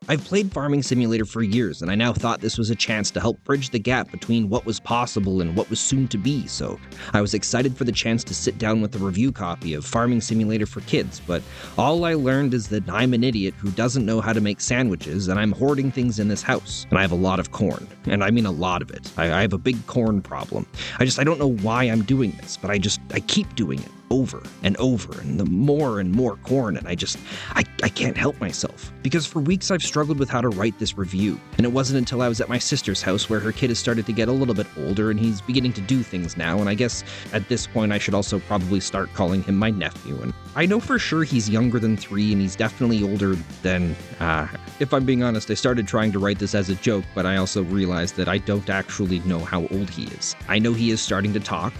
I've played Farming Simulator for years, and I now thought this was a chance to help bridge the gap between what was possible and what was soon to be, so I was excited for the chance to sit down with a review copy of Farming Simulator for Kids, but all I learned is that I'm an idiot who doesn't know how to make sandwiches, and I'm hoarding things in this house, and I have a lot of corn, and I mean a lot of it. I have a big corn problem. I don't know why I'm doing this, but I keep doing it. Over and over, and the more and more corn, and I can't help myself. Because for weeks I've struggled with how to write this review, and it wasn't until I was at my sister's house where her kid has started to get a little bit older and he's beginning to do things now, and I guess at this point I should also probably start calling him my nephew. And I know for sure he's younger than 3 and he's definitely older than, if I'm being honest, I started trying to write this as a joke, but I also realized that I don't actually know how old he is. I know he is starting to talk,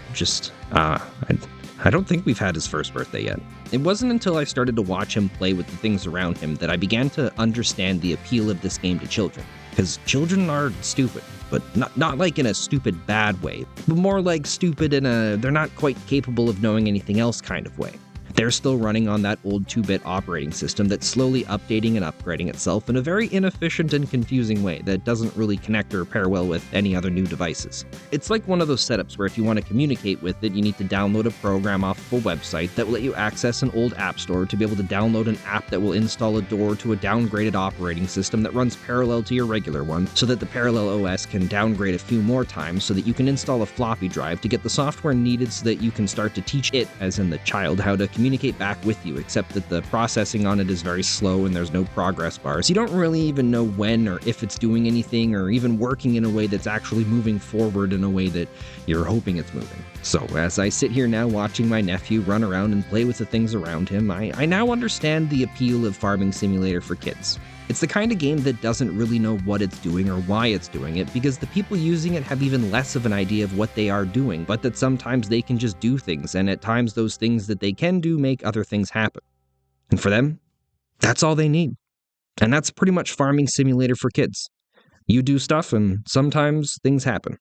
I don't think we've had his first birthday yet. It wasn't until I started to watch him play with the things around him that I began to understand the appeal of this game to children. Because children are stupid, but not like in a stupid bad way, but more like stupid in a they're not quite capable of knowing anything else kind of way. They're still running on that old 2-bit operating system that's slowly updating and upgrading itself in a very inefficient and confusing way that doesn't really connect or pair well with any other new devices. It's like one of those setups where if you want to communicate with it, you need to download a program off of a website that will let you access an old app store to be able to download an app that will install a door to a downgraded operating system that runs parallel to your regular one, so that the parallel OS can downgrade a few more times so that you can install a floppy drive to get the software needed so that you can start to teach it, as in the child, how to communicate back with you, except that the processing on it is very slow and there's no progress bars. You don't really even know when or if it's doing anything or even working in a way that's actually moving forward in a way that you're hoping it's moving. So as I sit here now watching my nephew run around and play with the things around him, I now understand the appeal of Farming Simulator for Kids. It's the kind of game that doesn't really know what it's doing or why it's doing it, because the people using it have even less of an idea of what they are doing, but that sometimes they can just do things, and at times those things that they can do make other things happen. And for them, that's all they need. And that's pretty much Farming Simulator for Kids. You do stuff, and sometimes things happen.